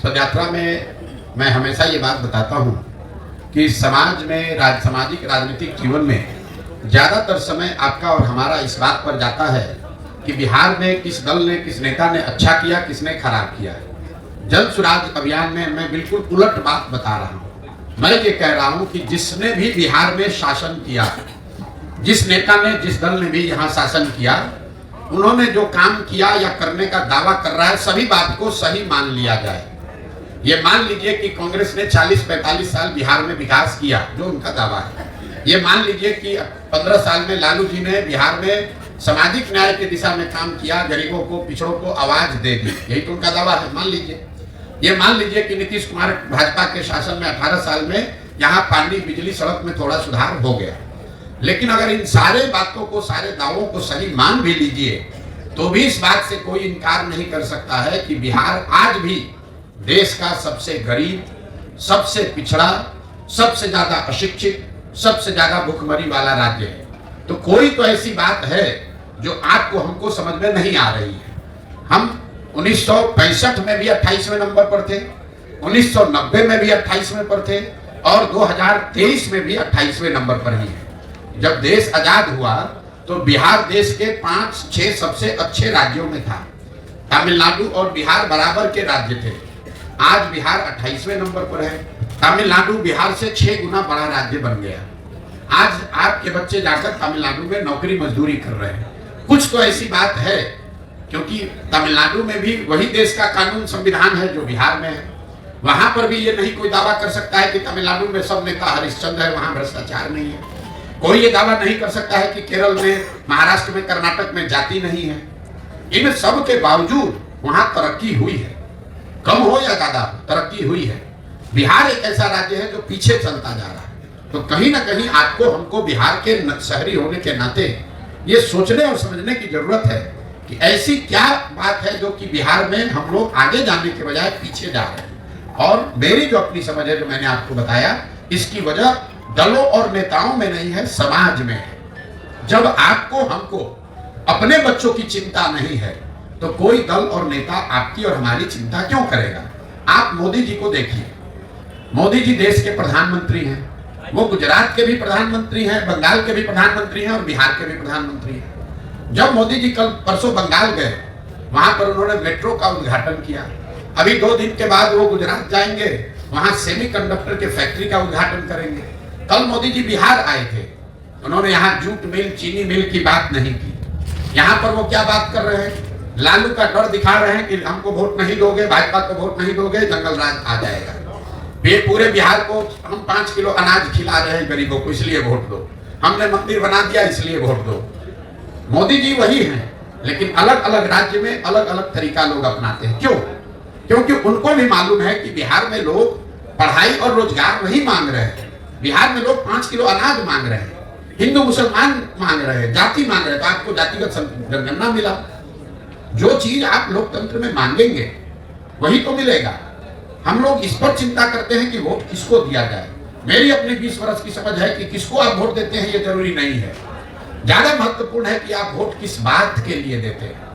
पदयात्रा में मैं हमेशा ये बात बताता हूँ कि समाज में सामाजिक राजनीतिक जीवन में ज़्यादातर समय आपका और हमारा इस बात पर जाता है कि बिहार में किस दल ने, किस नेता ने अच्छा किया, किसने खराब किया। जन स्वराज अभियान में मैं बिल्कुल उलट बात बता रहा हूँ। मैं ये कह रहा हूँ कि जिसने भी बिहार में शासन किया, जिस नेता ने, जिस दल ने भी यहाँ शासन किया, उन्होंने जो काम किया या करने का दावा कर रहा है, सभी बात को सही मान लिया जाए। ये मान लीजिए कि कांग्रेस ने 40-45 साल बिहार में विकास किया, जो उनका दावा है। ये मान लीजिए कि 15 साल में लालू जी ने बिहार में सामाजिक न्याय की दिशा में काम किया, गरीबों को, पिछड़ों को आवाज दे दी, यही तो उनका दावा है। मान लीजिए, ये मान लीजिए कि नीतीश कुमार भाजपा के शासन में 18 साल में यहाँ पानी, बिजली, सड़क में थोड़ा सुधार हो गया। लेकिन अगर इन सारे बातों को, सारे दावों को सही मान भी लीजिए, तो भी इस बात से कोई इनकार नहीं कर सकता है कि बिहार आज भी देश का सबसे गरीब, सबसे पिछड़ा, सबसे ज्यादा अशिक्षित, सबसे ज्यादा भूखमरी वाला राज्य है। तो कोई तो ऐसी बात है जो आपको, हमको समझ में नहीं आ रही है। हम 1965 में भी 28वें नंबर पर थे, 1990 में भी 28वें पर थे और 2023 में भी 28वें नंबर पर ही है। जब देश आजाद हुआ तो बिहार देश के 5-6 सबसे अच्छे राज्यों में था। तमिलनाडु और बिहार बराबर के राज्य थे। आज बिहार 28वें नंबर पर है। तमिलनाडु बिहार से 6 गुना बड़ा राज्य बन गया। आज आपके बच्चे जाकर तमिलनाडु में नौकरी मजदूरी कर रहे हैं। कुछ तो ऐसी बात है, क्योंकि तमिलनाडु में भी वही देश का कानून, संविधान है जो बिहार में है। वहां पर भी ये नहीं कोई दावा कर सकता है कि तमिलनाडु में सब नेता हरिश्चंद्र है, वहां भ्रष्टाचार नहीं है। कोई ये दावा नहीं कर सकता है कि केरल में, महाराष्ट्र में, कर्नाटक में जाति नहीं है। इन सब के बावजूद वहां तरक्की हुई है, कम हो या ज्यादा, तरक्की हुई है। बिहार एक ऐसा राज्य है जो पीछे चलता जा रहा है। तो कहीं ना कहीं आपको, हमको बिहार के शहरी होने के नाते ये सोचने और समझने की जरूरत है कि ऐसी क्या बात है जो कि बिहार में हम लोग आगे जाने के बजाय पीछे जा रहे हैं। और मेरी जो अपनी समझ है, जो मैंने आपको बताया, इसकी वजह दलों और नेताओं में नहीं है, समाज में है। जब आपको, हमको अपने बच्चों की चिंता नहीं है तो कोई दल और नेता आपकी और हमारी चिंता क्यों करेगा। आप मोदी जी को देखिए। मोदी जी देश के प्रधानमंत्री हैं। वो गुजरात के भी प्रधानमंत्री हैं, बंगाल के भी प्रधानमंत्री हैं और बिहार के भी प्रधानमंत्री हैं। जब मोदी जी कल परसों बंगाल गए, वहां पर उन्होंने मेट्रो का उद्घाटन किया। अभी 2 दिन के बाद वो गुजरात जाएंगे, वहां सेमीकंडक्टर के फैक्ट्री का उद्घाटन करेंगे। कल मोदी जी बिहार आए थे, उन्होंने यहाँ जूट मिल, चीनी मिल की बात नहीं की। यहाँ पर वो क्या बात कर रहे हैं, लालू का डर दिखा रहे हैं कि हमको वोट नहीं दोगे, भाजपा को वोट नहीं दोगे, जंगल राज आ जाएगा। ये पूरे बिहार को हम 5 किलो अनाज खिला रहे हैं गरीबों को, इसलिए वोट दो। हमने मंदिर बना दिया, इसलिए वोट दो। मोदी जी वही हैं, लेकिन अलग अलग राज्य में अलग अलग तरीका लोग अपनाते हैं। क्यों? क्योंकि उनको भी मालूम है कि बिहार में लोग पढ़ाई और रोजगार नहीं मांग रहे हैं। बिहार में लोग 5 किलो अनाज मांग रहे हैं, हिंदू मुसलमान मांग रहे हैं, जाति मांग रहे हैं। तो आपको जातिगत जनगणना मिला। जो चीज आप लोकतंत्र में मांगेंगे वही तो मिलेगा। हम लोग इस पर चिंता करते हैं कि वोट किसको दिया जाए। मेरी अपनी 20 वर्ष की समझ है कि किसको आप वोट देते हैं ये जरूरी नहीं है। ज्यादा महत्वपूर्ण है कि आप वोट किस बात के लिए देते हैं।